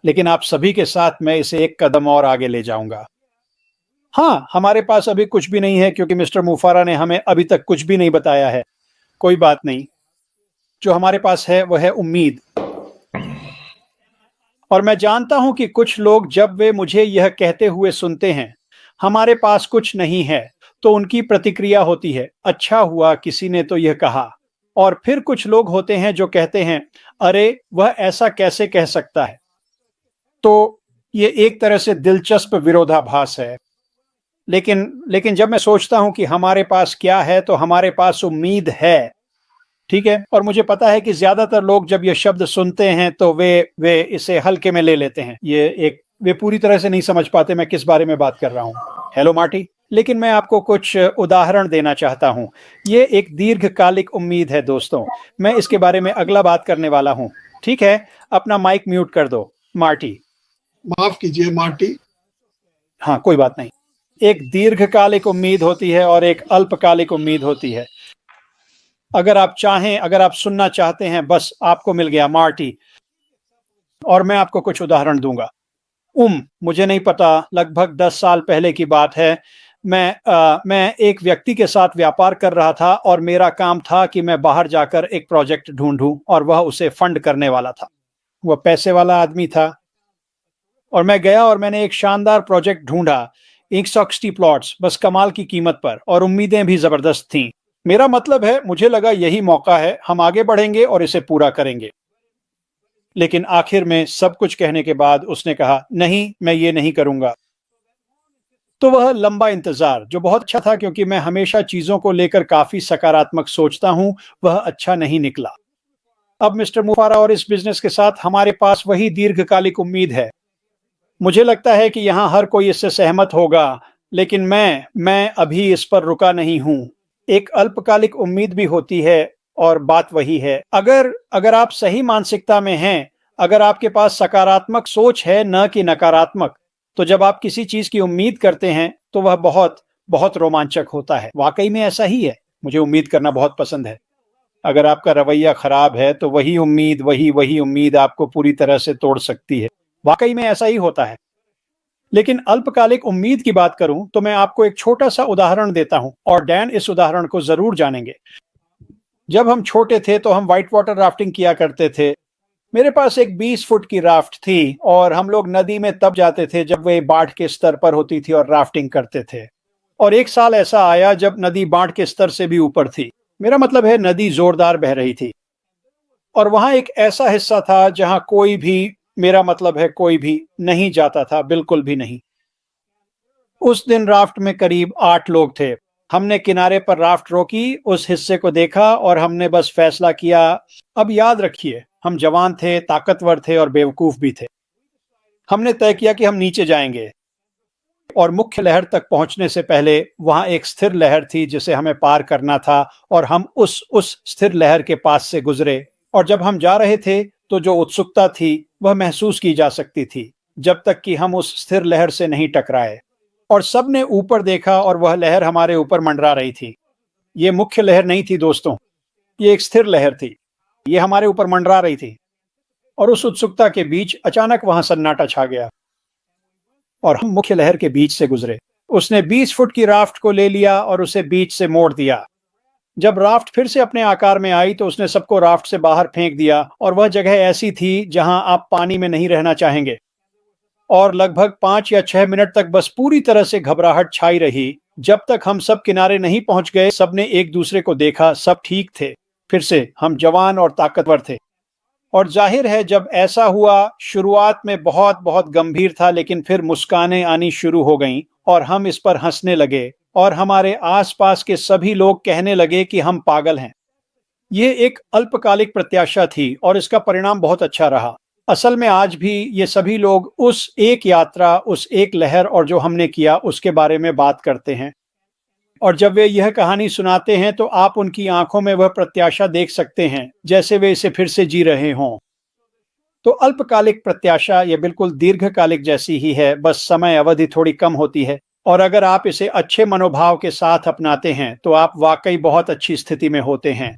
लेकिन आप सभी के साथ मैं इसे एक कदम और आगे ले जाऊंगा। हाँ, हमारे पास अभी कुछ भी नहीं है क्योंकि मिस्टर मुफारा ने हमें अभी तक कुछ भी नहीं बताया है। कोई बात नहीं, जो हमारे पास है वह है उम्मीद। और मैं जानता हूं कि कुछ लोग जब वे मुझे यह कहते हुए सुनते हैं, हमारे पास कुछ नहीं है, तो उनकी प्रतिक्रिया होती है, अच्छा हुआ किसी ने तो यह कहा। और फिर कुछ लोग होते हैं जो कहते हैं, अरे वह ऐसा कैसे कह सकता है। तो ये एक तरह से दिलचस्प विरोधाभास है। लेकिन लेकिन जब मैं सोचता हूं कि हमारे पास क्या है, तो हमारे पास उम्मीद है। ठीक है, और मुझे पता है कि ज्यादातर लोग जब ये शब्द सुनते हैं तो वे इसे हल्के में ले लेते हैं। वे पूरी तरह से नहीं समझ पाते मैं किस बारे में बात कर रहा हूँ। Hello Marty. लेकिन मैं आपको कुछ उदाहरण देना चाहता हूँ। ये एक दीर्घकालिक उम्मीद है दोस्तों। मैं इसके बारे में अगला बात करने वाला हूँ। ठीक है, अपना माइक म्यूट कर दो मार्टी। माफ कीजिए मार्टी। हाँ, कोई बात नहीं। एक दीर्घकालिक उम्मीद होती है और एक अल्पकालिक उम्मीद होती है। अगर आप चाहें, अगर आप सुनना चाहते हैं, बस आपको मिल गया मार्टी। और मैं आपको कुछ उदाहरण दूंगा। मुझे नहीं पता, लगभग 10 साल पहले की बात है। मैं एक व्यक्ति के साथ व्यापार कर रहा था और मेरा काम था कि मैं बाहर जाकर एक प्रोजेक्ट ढूंढूं और वह उसे फंड करने वाला था। वह पैसे वाला आदमी था और मैं गया और मैंने एक शानदार प्रोजेक्ट ढूंढा, 160 प्लॉट्स, बस कमाल की कीमत पर, और उम्मीदें भी जबरदस्त थीं। मेरा मतलब है, मुझे लगा यही मौका है, हम आगे बढ़ेंगे और इसे पूरा करेंगे। लेकिन आखिर में सब कुछ कहने के बाद उसने कहा, नहीं, मैं ये नहीं करूंगा। तो वह लंबा इंतजार, जो बहुत अच्छा था क्योंकि मैं हमेशा चीजों को लेकर काफी सकारात्मक सोचता हूं, वह अच्छा नहीं निकला। अब मिस्टर मुफारा और इस बिजनेस के साथ हमारे पास वही दीर्घकालिक उम्मीद है। मुझे लगता है कि यहाँ हर कोई इससे सहमत होगा, लेकिन मैं अभी इस पर रुका नहीं हूँ। एक अल्पकालिक उम्मीद भी होती है और बात वही है। अगर अगर आप सही मानसिकता में हैं, अगर आपके पास सकारात्मक सोच है न कि नकारात्मक, तो जब आप किसी चीज की उम्मीद करते हैं तो वह बहुत बहुत रोमांचक होता है। वाकई में ऐसा ही है। मुझे उम्मीद करना बहुत पसंद है। अगर आपका रवैया खराब है तो वही उम्मीद आपको पूरी तरह से तोड़ सकती है। वाकई में ऐसा ही होता है। लेकिन अल्पकालिक उम्मीद की बात करूं तो मैं आपको एक छोटा सा उदाहरण देता हूं और डैन इस उदाहरण को जरूर जानेंगे। जब हम छोटे थे तो हम व्हाइट वाटर राफ्टिंग किया करते थे। मेरे पास एक 20 फुट की राफ्ट थी और हम लोग नदी में तब जाते थे जब वे बाढ़ के स्तर पर होती थी और राफ्टिंग करते थे। और एक साल ऐसा आया जब नदी बाढ़ के स्तर से भी ऊपर थी। मेरा मतलब है, नदी जोरदार बह रही थी और वहां एक ऐसा हिस्सा था जहां कोई भी, मेरा मतलब है कोई भी नहीं जाता था, बिल्कुल भी नहीं। उस दिन राफ्ट में करीब 8 लोग थे। हमने किनारे पर राफ्ट रोकी, उस हिस्से को देखा और हमने बस फैसला किया। अब याद रखिए, हम जवान थे, ताकतवर थे और बेवकूफ भी थे। हमने तय किया कि हम नीचे जाएंगे और मुख्य लहर तक पहुंचने से पहले वहां एक स्थिर लहर थी जिसे हमें पार करना था और हम उस स्थिर लहर के पास से गुजरे। और जब हम जा रहे थे तो जो उत्सुकता थी वह महसूस की जा सकती थी, जब तक कि हम उस स्थिर लहर से नहीं टकराए। और सबने ऊपर देखा और वह लहर हमारे ऊपर मंडरा रही थी। ये मुख्य लहर नहीं थी दोस्तों, ये एक स्थिर लहर थी। ये हमारे ऊपर मंडरा रही थी और उस उत्सुकता के बीच अचानक वहां सन्नाटा छा गया और हम मुख्य लहर के बीच से गुजरे। उसने 20 फुट की राफ्ट को ले लिया और उसे बीच से मोड़ दिया। जब राफ्ट फिर से अपने आकार में आई तो उसने सबको राफ्ट से बाहर फेंक दिया और वह जगह ऐसी थी जहां आप पानी में नहीं रहना चाहेंगे। और लगभग 5 या 6 मिनट तक बस पूरी तरह से घबराहट छाई रही। जब तक हम सब किनारे नहीं पहुंच गए, सबने एक दूसरे को देखा, सब ठीक थे। फिर से हम जवान और ताकतवर थे। और जाहिर है, जब ऐसा हुआ, शुरुआत में बहुत बहुत गंभीर था, लेकिन फिर मुस्कानें आनी शुरू हो गईं और हम इस पर हंसने लगे और हमारे आसपास के सभी लोग कहने लगे कि हम पागल हैं। ये एक अल्पकालिक प्रत्याशा थी और इसका परिणाम बहुत अच्छा रहा। असल में आज भी ये सभी लोग उस एक यात्रा, उस एक लहर और जो हमने किया उसके बारे में बात करते हैं। और जब वे यह कहानी सुनाते हैं तो आप उनकी आंखों में वह प्रत्याशा देख सकते हैं, जैसे वे इसे फिर से जी रहे हों। तो अल्पकालिक प्रत्याशा ये बिल्कुल दीर्घकालिक जैसी ही है, बस समय अवधि थोड़ी कम होती है। और अगर आप इसे अच्छे मनोभाव के साथ अपनाते हैं तो आप वाकई बहुत अच्छी स्थिति में होते हैं।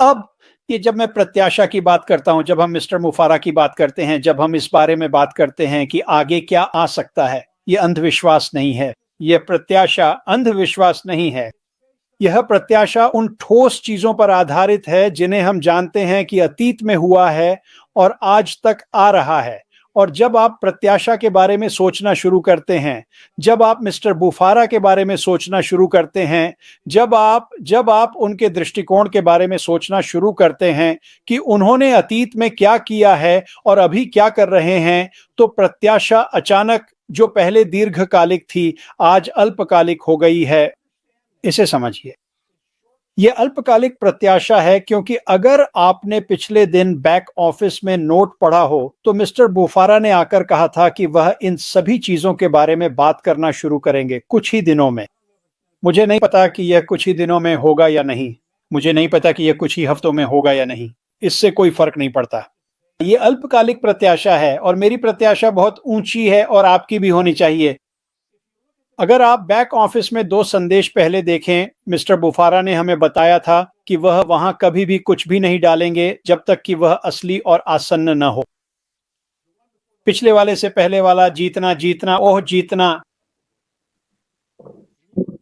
अब ये जब मैं प्रत्याशा की बात करता हूं, जब हम मिस्टर मुफारा की बात करते हैं, जब हम इस बारे में बात करते हैं कि आगे क्या आ सकता है, ये अंधविश्वास नहीं है, ये प्रत्याशा अंधविश्वास नहीं है। यह प्रत्याशा उन ठोस चीजों पर आधारित है जिन्हें हम जानते हैं कि अतीत में हुआ है और आज तक आ रहा है। और जब आप प्रत्याशा के बारे में सोचना शुरू करते हैं, जब आप मिस्टर बुफारा के बारे में सोचना शुरू करते हैं, जब आप उनके दृष्टिकोण के बारे में सोचना शुरू करते हैं कि उन्होंने अतीत में क्या किया है और अभी क्या कर रहे हैं, तो प्रत्याशा अचानक जो पहले दीर्घकालिक थी, आज अल्पकालिक हो गई है। इसे समझिए, यह अल्पकालिक प्रत्याशा है, क्योंकि अगर आपने पिछले दिन बैक ऑफिस में नोट पढ़ा हो तो मिस्टर बुफारा ने आकर कहा था कि वह इन सभी चीजों के बारे में बात करना शुरू करेंगे कुछ ही दिनों में। मुझे नहीं पता कि यह कुछ ही दिनों में होगा या नहीं, मुझे नहीं पता कि यह कुछ ही हफ्तों में होगा या नहीं, इससे कोई फर्क नहीं पड़ता। यह अल्पकालिक प्रत्याशा है और मेरी प्रत्याशा बहुत ऊंची है और आपकी भी होनी चाहिए। अगर आप बैक ऑफिस में 2 संदेश पहले देखें, मिस्टर बुफारा ने हमें बताया था कि वह वहां कभी भी कुछ भी नहीं डालेंगे जब तक कि वह असली और आसन्न न हो। पिछले वाले से पहले वाला जीतना जीतना ओह जीतना,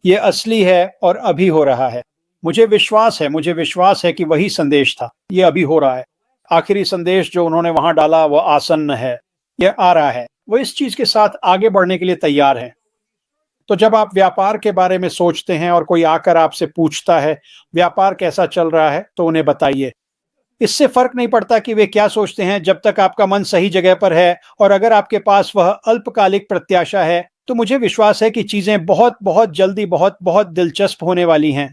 यह असली है और अभी हो रहा है। मुझे विश्वास है कि वही संदेश था, यह अभी हो रहा है। आखिरी संदेश जो उन्होंने वहां डाला वह आसन्न है, यह आ रहा है। वो इस चीज के साथ आगे बढ़ने के लिए तैयार है। तो जब आप व्यापार के बारे में सोचते हैं और कोई आकर आपसे पूछता है व्यापार कैसा चल रहा है, तो उन्हें बताइए। इससे फर्क नहीं पड़ता कि वे क्या सोचते हैं, जब तक आपका मन सही जगह पर है। और अगर आपके पास वह अल्पकालिक प्रत्याशा है, तो मुझे विश्वास है कि चीजें बहुत बहुत जल्दी बहुत बहुत दिलचस्प होने वाली हैं।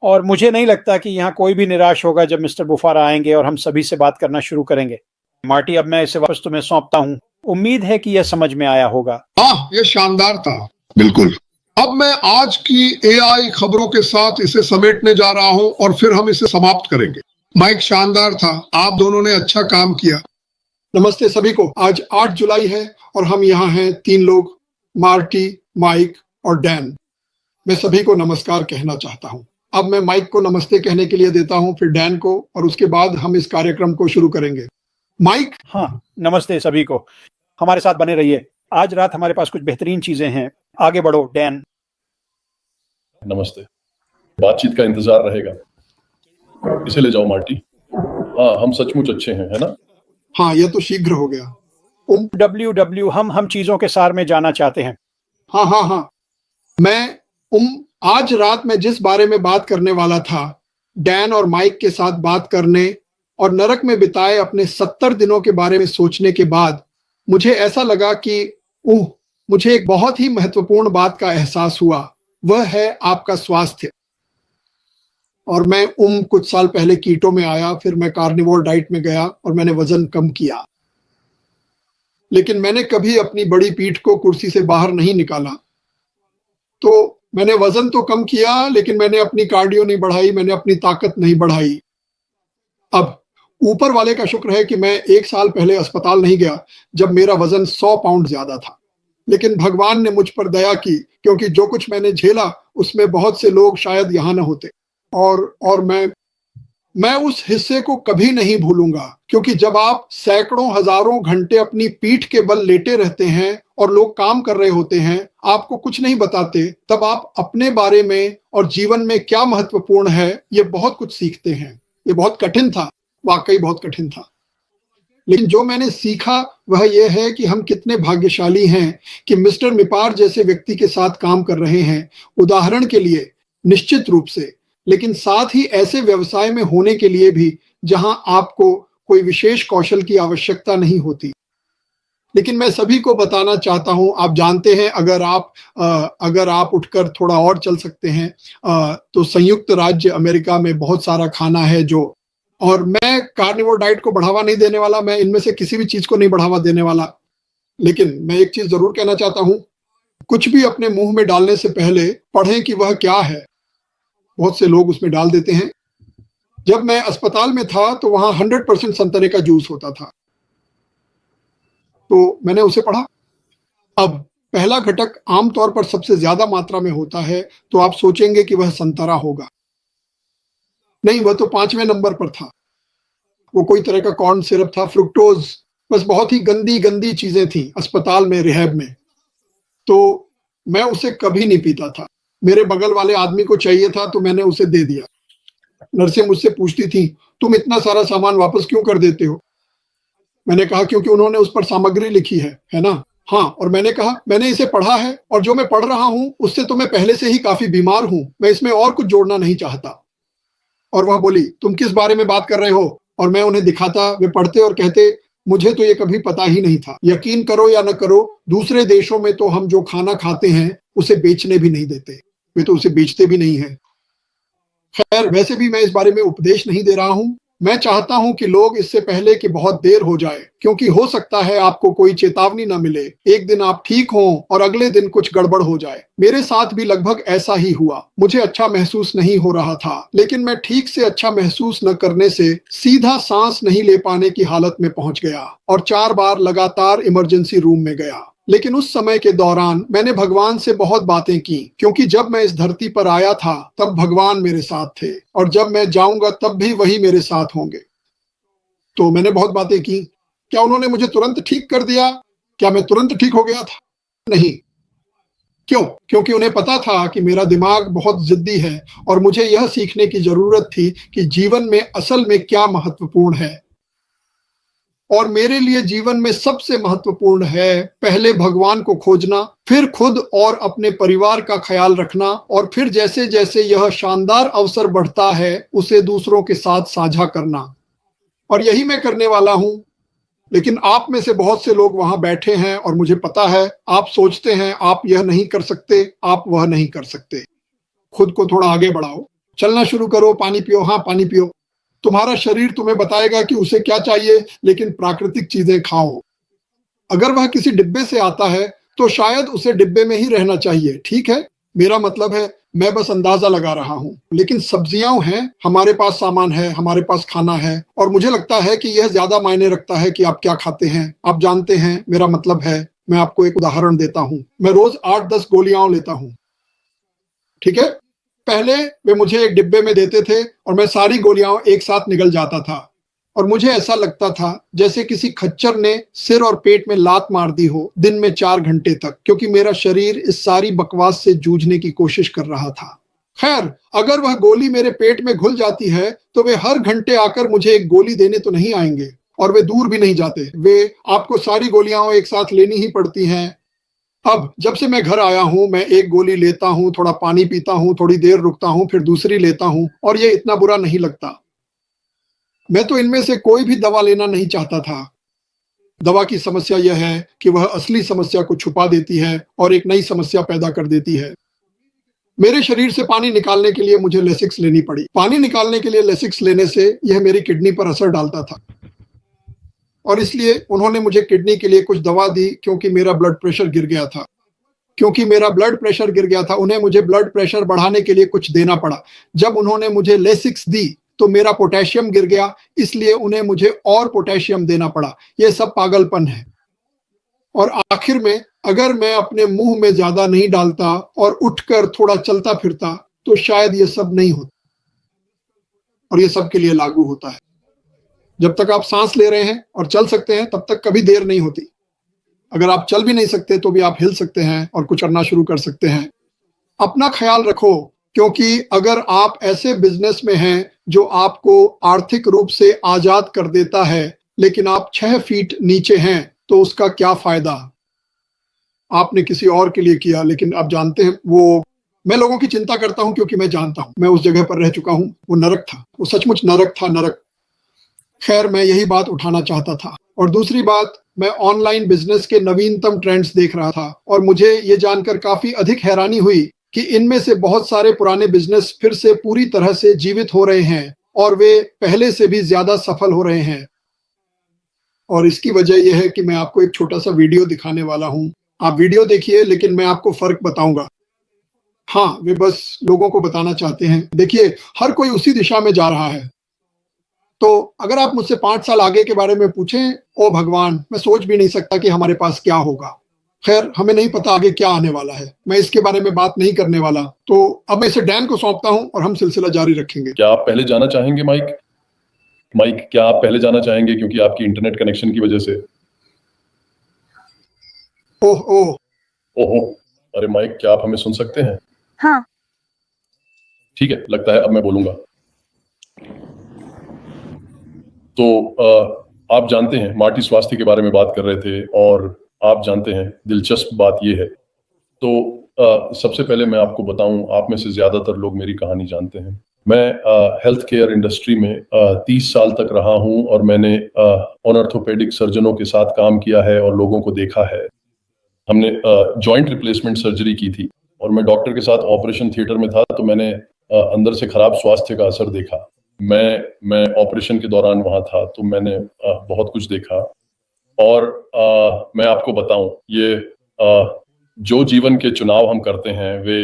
और मुझे नहीं लगता कि यहाँ कोई भी निराश होगा जब मिस्टर बुफारा आएंगे और हम सभी से बात करना शुरू करेंगे। मार्टी, अब मैं इसे वापस तुम्हें सौंपता हूँ। उम्मीद है कि यह समझ में आया होगा। हाँ, ये शानदार था, बिल्कुल। अब मैं आज की एआई खबरों के साथ इसे समेटने जा रहा हूं और फिर हम इसे समाप्त करेंगे। माइक, शानदार था, आप दोनों ने अच्छा काम किया। नमस्ते सभी को। आज 8 जुलाई है और हम यहाँ हैं 3 लोग, मार्टी, माइक और डैन। मैं सभी को नमस्कार कहना चाहता हूँ। अब मैं माइक को नमस्ते कहने के लिए देता हूँ, फिर डैन को, और उसके बाद हम इस कार्यक्रम को शुरू करेंगे। माइक। हाँ, नमस्ते सभी को, हमारे साथ बने रहिए। आज रात हमारे पास कुछ बेहतरीन चीजें हैं। आगे बढ़ो डैन। नमस्ते, बातचीत का इंतजार रहेगा। इसे ले जाओ मार्टी। हाँ, हम सचमुच अच्छे हैं, है ना? हाँ, यह तो शीघ्र हो गया। डब्ल्यू हम चीजों के सार में जाना चाहते हैं। हाँ, मैं आज रात में जिस बारे में बात करने वाला था, डैन और माइक के साथ बात करने और नरक में बिताए अपने 70 दिनों के बारे में सोचने के बाद मुझे ऐसा लगा कि मुझे एक बहुत ही महत्वपूर्ण बात का एहसास हुआ। वह है आपका स्वास्थ्य। और मैं कुछ साल पहले कीटो में आया, फिर मैं कार्निवोर डाइट में गया और मैंने वजन कम किया। लेकिन मैंने कभी अपनी बड़ी पीठ को कुर्सी से बाहर नहीं निकाला। तो मैंने वजन तो कम किया, लेकिन मैंने अपनी कार्डियो नहीं बढ़ाई, मैंने अपनी ताकत नहीं बढ़ाई। अब ऊपर वाले का शुक्र है कि मैं 1 साल पहले अस्पताल नहीं गया जब मेरा वजन 100 पाउंड ज्यादा था। लेकिन भगवान ने मुझ पर दया की, क्योंकि जो कुछ मैंने झेला उसमें बहुत से लोग शायद यहाँ न होते। और मैं उस हिस्से को कभी नहीं भूलूंगा, क्योंकि जब आप सैकड़ों हजारों घंटे अपनी पीठ के बल लेटे रहते हैं और लोग काम कर रहे होते हैं, आपको कुछ नहीं बताते, तब आप अपने बारे में और जीवन में क्या महत्वपूर्ण है ये बहुत कुछ सीखते हैं। ये बहुत कठिन था, वाकई बहुत कठिन था। लेकिन जो मैंने सीखा वह यह है कि हम कितने भाग्यशाली हैं कि मिस्टर मिपार जैसे व्यक्ति के साथ काम कर रहे हैं। उदाहरण के लिए, निश्चित रूप से, लेकिन साथ ही ऐसे व्यवसाय में होने के लिए भी जहां आपको कोई विशेष कौशल की आवश्यकता नहीं होती। लेकिन मैं सभी को बताना चाहता हूं, आप जानते हैं, अगर आप उठकर थोड़ा और चल सकते हैं तो संयुक्त राज्य अमेरिका में बहुत सारा खाना है जो, और मैं कार्निवोर डाइट को बढ़ावा नहीं देने वाला, मैं इनमें से किसी भी चीज को नहीं बढ़ावा देने वाला। लेकिन मैं एक चीज जरूर कहना चाहता हूं, कुछ भी अपने मुंह में डालने से पहले पढ़ें कि वह क्या है। बहुत से लोग उसमें डाल देते हैं। जब मैं अस्पताल में था तो वहां 100% संतरे का जूस होता था, तो मैंने उसे पढ़ा। अब पहला घटक आमतौर पर सबसे ज्यादा मात्रा में होता है, तो आप सोचेंगे कि वह संतरा होगा। नहीं, वह तो 5वें नंबर पर था। वो कोई तरह का कॉर्न सिरप था, फ्रुक्टोज, बस बहुत ही गंदी गंदी चीजें थी अस्पताल में, रिहैब में। तो मैं उसे कभी नहीं पीता था। मेरे बगल वाले आदमी को चाहिए था तो मैंने उसे दे दिया। नर्सें मुझसे पूछती थी, तुम इतना सारा सामान वापस क्यों कर देते हो? मैंने कहा क्योंकि उन्होंने उस पर सामग्री लिखी है ना? हाँ, और मैंने कहा मैंने इसे पढ़ा है और जो मैं पढ़ रहा हूं उससे तो मैं पहले से ही काफी बीमार हूं, मैं इसमें और कुछ जोड़ना नहीं चाहता। और वह बोली, तुम किस बारे में बात कर रहे हो? और मैं उन्हें दिखाता, वे पढ़ते और कहते, मुझे तो ये कभी पता ही नहीं था। यकीन करो या न करो, दूसरे देशों में तो हम जो खाना खाते हैं उसे बेचने भी नहीं देते, वे तो उसे बेचते भी नहीं है। खैर, वैसे भी मैं इस बारे में उपदेश नहीं दे रहा हूं। मैं चाहता हूं कि लोग इससे पहले कि बहुत देर हो जाए, क्योंकि हो सकता है आपको कोई चेतावनी न मिले, एक दिन आप ठीक हों और अगले दिन कुछ गड़बड़ हो जाए। मेरे साथ भी लगभग ऐसा ही हुआ। मुझे अच्छा महसूस नहीं हो रहा था, लेकिन मैं ठीक से अच्छा महसूस न करने से सीधा सांस नहीं ले पाने की हालत में पहुंच गया और 4 बार लगातार इमरजेंसी रूम में गया। लेकिन उस समय के दौरान मैंने भगवान से बहुत बातें की, क्योंकि जब मैं इस धरती पर आया था तब भगवान मेरे साथ थे और जब मैं जाऊंगा तब भी वही मेरे साथ होंगे। तो मैंने बहुत बातें की। क्या उन्होंने मुझे तुरंत ठीक कर दिया? क्या मैं तुरंत ठीक हो गया था? नहीं। क्यों? क्योंकि उन्हें पता था कि मेरा दिमाग बहुत जिद्दी है और मुझे यह सीखने की जरूरत थी कि जीवन में असल में क्या महत्वपूर्ण है। और मेरे लिए जीवन में सबसे महत्वपूर्ण है पहले भगवान को खोजना, फिर खुद और अपने परिवार का ख्याल रखना, और फिर जैसे जैसे यह शानदार अवसर बढ़ता है उसे दूसरों के साथ साझा करना। और यही मैं करने वाला हूं। लेकिन आप में से बहुत से लोग वहां बैठे हैं और मुझे पता है आप सोचते हैं आप यह नहीं कर सकते, आप वह नहीं कर सकते। खुद को थोड़ा आगे बढ़ाओ, चलना शुरू करो, पानी पियो। हाँ, पानी पियो। तुम्हारा शरीर तुम्हें बताएगा कि उसे क्या चाहिए, लेकिन प्राकृतिक चीजें खाओ। अगर वह किसी डिब्बे से आता है तो शायद उसे डिब्बे में ही रहना चाहिए, ठीक है? मेरा मतलब है मैं बस अंदाजा लगा रहा हूं। लेकिन सब्जियां हैं, हमारे पास सामान है, हमारे पास खाना है, और मुझे लगता है कि यह ज्यादा मायने रखता है कि आप क्या खाते हैं। आप जानते हैं, मेरा मतलब है, मैं आपको एक उदाहरण देता हूं। मैं रोज 8-10 गोलियां लेता हूं, ठीक है? पहले वे मुझे एक डिब्बे में देते थे और मैं सारी गोलियां एक साथ निगल जाता था, और मुझे ऐसा लगता था जैसे किसी खच्चर ने सिर और पेट में लात मार दी हो दिन में 4 घंटे तक, क्योंकि मेरा शरीर इस सारी बकवास से जूझने की कोशिश कर रहा था। खैर, अगर वह गोली मेरे पेट में घुल जाती है तो वे हर घंटे आकर मुझे एक गोली देने तो नहीं आएंगे, और वे दूर भी नहीं जाते। वे आपको सारी गोलियां एक साथ लेनी ही पड़ती हैं। अब जब से मैं घर आया हूं, मैं एक गोली लेता हूं, थोड़ा पानी पीता हूं, थोड़ी देर रुकता हूं, फिर दूसरी लेता हूं, और ये इतना बुरा नहीं लगता। मैं तो इनमें से कोई भी दवा लेना नहीं चाहता था। दवा की समस्या यह है कि वह असली समस्या को छुपा देती है और एक नई समस्या पैदा कर देती है। मेरे शरीर से पानी निकालने के लिए मुझे लेसिक्स लेनी पड़ी। पानी निकालने के लिए लेसिक्स लेने से यह मेरी किडनी पर असर डालता था, और इसलिए उन्होंने मुझे किडनी के लिए कुछ दवा दी, क्योंकि मेरा ब्लड प्रेशर गिर गया था। उन्हें मुझे ब्लड प्रेशर बढ़ाने के लिए कुछ देना पड़ा। जब उन्होंने मुझे लेसिक्स दी तो मेरा पोटेशियम गिर गया, इसलिए उन्हें मुझे और पोटेशियम देना पड़ा। यह सब पागलपन है। और आखिर में अगर मैं अपने मुंह में ज्यादा नहीं डालता और उठकर थोड़ा चलता फिरता तो शायद यह सब नहीं होता। और यह सबके लिए लागू होता है। जब तक आप सांस ले रहे हैं और चल सकते हैं तब तक कभी देर नहीं होती। अगर आप चल भी नहीं सकते तो भी आप हिल सकते हैं और कुछ करना शुरू कर सकते हैं। अपना ख्याल रखो, क्योंकि अगर आप ऐसे बिजनेस में हैं जो आपको आर्थिक रूप से आजाद कर देता है, लेकिन आप 6 फीट नीचे हैं, तो उसका क्या फायदा? आपने किसी और के लिए किया, लेकिन आप जानते हैं वो, मैं लोगों की चिंता करता हूं क्योंकि मैं जानता हूं, मैं उस जगह पर रह चुका हूं। वो नरक था, वो सचमुच नरक था, नरक। खैर, मैं यही बात उठाना चाहता था। और दूसरी बात, मैं ऑनलाइन बिजनेस के नवीनतम ट्रेंड्स देख रहा था और मुझे ये जानकर काफी अधिक हैरानी हुई कि इनमें से बहुत सारे पुराने बिजनेस फिर से पूरी तरह से जीवित हो रहे हैं और वे पहले से भी ज्यादा सफल हो रहे हैं। और इसकी वजह यह है कि मैं आपको एक छोटा सा वीडियो दिखाने वाला हूं। आप वीडियो देखिए, लेकिन मैं आपको फर्क बताऊंगा। हाँ, वे बस लोगों को बताना चाहते हैं। देखिए, हर कोई उसी दिशा में जा रहा है। तो अगर आप मुझसे 5 साल आगे के बारे में पूछें, ओ भगवान, मैं सोच भी नहीं सकता कि हमारे पास क्या होगा। खैर, हमें नहीं पता आगे क्या आने वाला है। मैं इसके बारे में बात नहीं करने वाला। तो अब मैं इसे डैन को सौंपता हूं और हम सिलसिला जारी रखेंगे। क्या आप पहले जाना चाहेंगे, माइक? माइक, क्या आप पहले जाना चाहेंगे क्योंकि आपकी इंटरनेट कनेक्शन की वजह से? ओह ओह, ओहो, अरे माइक, क्या आप हमें सुन सकते हैं? हाँ। ठीक है, लगता है अब मैं बोलूंगा। तो आप जानते हैं मार्टी स्वास्थ्य के बारे में बात कर रहे थे, और आप जानते हैं दिलचस्प बात यह है, तो सबसे पहले मैं आपको बताऊं, आप में से ज्यादातर लोग मेरी कहानी जानते हैं। मैं हेल्थ केयर इंडस्ट्री में 30 साल तक रहा हूं, और मैंने ऑर्थोपेडिक सर्जनों के साथ काम किया है और लोगों को देखा है। हमने जॉइंट रिप्लेसमेंट सर्जरी की थी, और मैं डॉक्टर के साथ ऑपरेशन थिएटर में था, तो मैंने अंदर से खराब स्वास्थ्य का असर देखा। मैं ऑपरेशन के दौरान वहां था, तो मैंने बहुत कुछ देखा। और मैं आपको बताऊं, ये जो जीवन के चुनाव हम करते हैं वे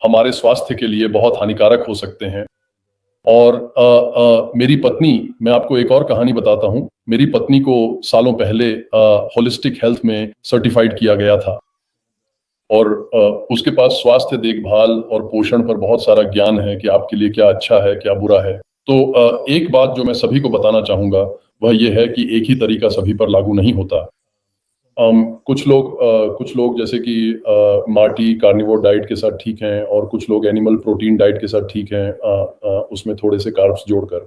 हमारे स्वास्थ्य के लिए बहुत हानिकारक हो सकते हैं। और मेरी पत्नी, मैं आपको एक और कहानी बताता हूँ। मेरी पत्नी को सालों पहले होलिस्टिक हेल्थ में सर्टिफाइड किया गया था, और उसके पास स्वास्थ्य देखभाल और पोषण पर बहुत सारा ज्ञान है कि आपके लिए क्या अच्छा है, क्या बुरा है। तो एक बात जो मैं सभी को बताना चाहूँगा वह यह है कि एक ही तरीका सभी पर लागू नहीं होता। कुछ लोग जैसे कि मार्टी कार्निवोर डाइट के साथ ठीक हैं, और कुछ लोग एनिमल प्रोटीन डाइट के साथ ठीक हैं, उसमें थोड़े से कार्ब्स जोड़कर।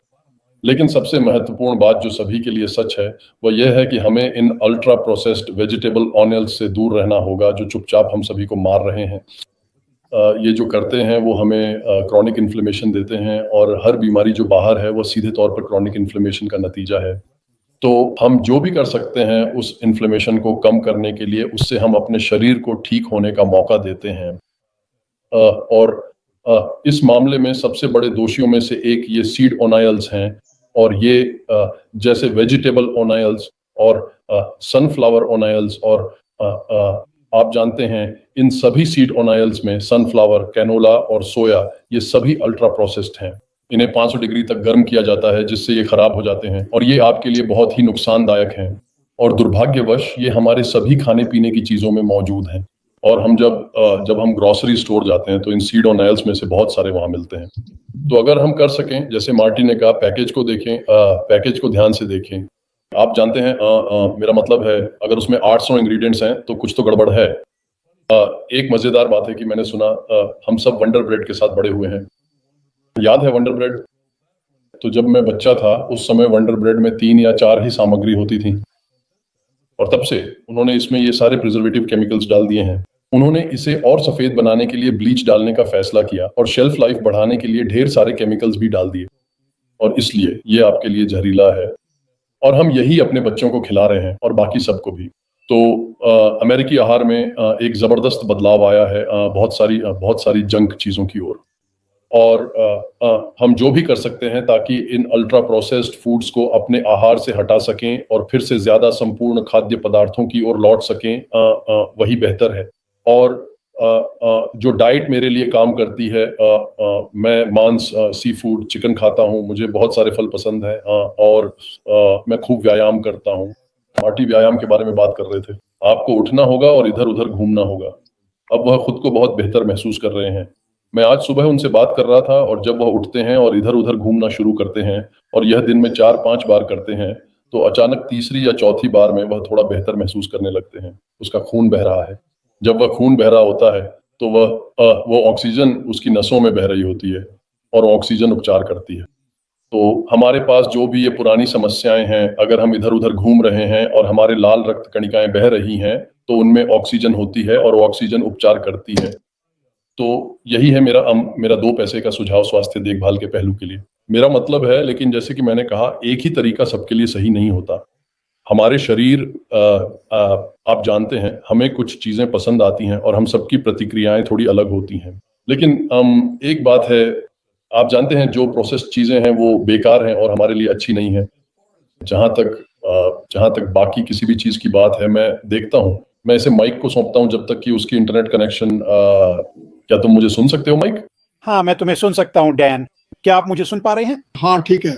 लेकिन सबसे महत्वपूर्ण बात जो सभी के लिए सच है वह यह है कि हमें इन अल्ट्रा प्रोसेस्ड वेजिटेबल ऑयल्स से दूर रहना होगा, जो चुपचाप हम सभी को मार रहे हैं। ये जो करते हैं वो हमें क्रॉनिक इन्फ्लेमेशन देते हैं, और हर बीमारी जो बाहर है वो सीधे तौर पर क्रॉनिक इन्फ्लेमेशन का नतीजा है। तो हम जो भी कर सकते हैं उस इन्फ्लेमेशन को कम करने के लिए, उससे हम अपने शरीर को ठीक होने का मौका देते हैं। और इस मामले में सबसे बड़े दोषियों में से एक ये सीड ऑयल्स हैं, और ये जैसे वेजिटेबल ऑयल्स और सनफ्लावर ऑयल्स, और आप जानते हैं इन सभी सीड ऑयल्स में सनफ्लावर, कैनोला और सोया, ये सभी अल्ट्रा प्रोसेस्ड हैं। इन्हें 500 डिग्री तक गर्म किया जाता है, जिससे ये खराब हो जाते हैं, और ये आपके लिए बहुत ही नुकसानदायक हैं। और दुर्भाग्यवश ये हमारे सभी खाने पीने की चीज़ों में मौजूद हैं। और हम जब हम ग्रोसरी स्टोर जाते हैं तो इन सीड ऑयल्स में से बहुत सारे वहाँ मिलते हैं। तो अगर हम कर सकें, जैसे मार्टी ने कहा, पैकेज को देखें, पैकेज को ध्यान से देखें। आप जानते हैं, मेरा मतलब है अगर उसमें 800 इंग्रेडिएंट्स हैं तो कुछ तो गड़बड़ है। एक मज़ेदार बात है कि मैंने सुना, हम सब वंडर ब्रेड के साथ बड़े हुए हैं। याद है वंडर ब्रेड? तो जब मैं बच्चा था उस समय वंडर ब्रेड में 3 या 4 ही सामग्री होती थी, और तब से उन्होंने इसमें ये सारे प्रिजर्वेटिव केमिकल्स डाल दिए हैं। उन्होंने इसे और सफ़ेद बनाने के लिए ब्लीच डालने का फैसला किया, और शेल्फ लाइफ बढ़ाने के लिए ढेर सारे केमिकल्स भी डाल दिए, और इसलिए ये आपके लिए जहरीला है। और हम यही अपने बच्चों को खिला रहे हैं, और बाकी सबको भी। तो अमेरिकी आहार में एक ज़बरदस्त बदलाव आया है, बहुत सारी जंक चीज़ों की ओर। और हम जो भी कर सकते हैं ताकि इन अल्ट्रा प्रोसेस्ड फूड्स को अपने आहार से हटा सकें और फिर से ज़्यादा संपूर्ण खाद्य पदार्थों की ओर लौट सकें, वही बेहतर है। और जो डाइट मेरे लिए काम करती है, मैं मांस, सी फूड, चिकन खाता हूँ, मुझे बहुत सारे फल पसंद हैं, और मैं खूब व्यायाम करता हूँ। मार्टी व्यायाम के बारे में बात कर रहे थे। आपको उठना होगा और इधर उधर घूमना होगा। अब वह खुद को बहुत बेहतर महसूस कर रहे हैं। मैं आज सुबह उनसे बात कर रहा था, और जब वह उठते हैं और इधर उधर घूमना शुरू करते हैं, और यह दिन में 4-5 बार करते हैं, तो अचानक तीसरी या चौथी बार में वह थोड़ा बेहतर महसूस करने लगते हैं। उसका खून बह रहा है। जब वह खून बह रहा होता है तो वो ऑक्सीजन उसकी नसों में बह रही होती है, और ऑक्सीजन उपचार करती है। तो हमारे पास जो भी ये पुरानी समस्याएं हैं, अगर हम इधर उधर घूम रहे हैं और हमारे लाल रक्त कणिकाएं बह रही हैं, तो उनमें ऑक्सीजन होती है, और ऑक्सीजन उपचार करती है। तो यही है मेरा 2 पैसे का सुझाव स्वास्थ्य देखभाल के पहलू के लिए। मेरा मतलब है, लेकिन जैसे कि मैंने कहा, एक ही तरीका सबके लिए सही नहीं होता। हमारे शरीर, आप जानते हैं, हमें कुछ चीज़ें पसंद आती हैं, और हम सबकी प्रतिक्रियाएं थोड़ी अलग होती हैं। लेकिन एक बात है, आप जानते हैं जो प्रोसेस्ड चीज़ें हैं वो बेकार हैं और हमारे लिए अच्छी नहीं है। जहाँ तक बाकी किसी भी चीज़ की बात है, मैं देखता हूँ, मैं इसे माइक को सौंपता हूँ जब तक कि उसकी इंटरनेट कनेक्शन। क्या तुम मुझे सुन सकते हो माइक? हाँ, मैं तुम्हें सुन सकता हूँ डैन। क्या आप मुझे सुन पा रहे हैं? हाँ ठीक है।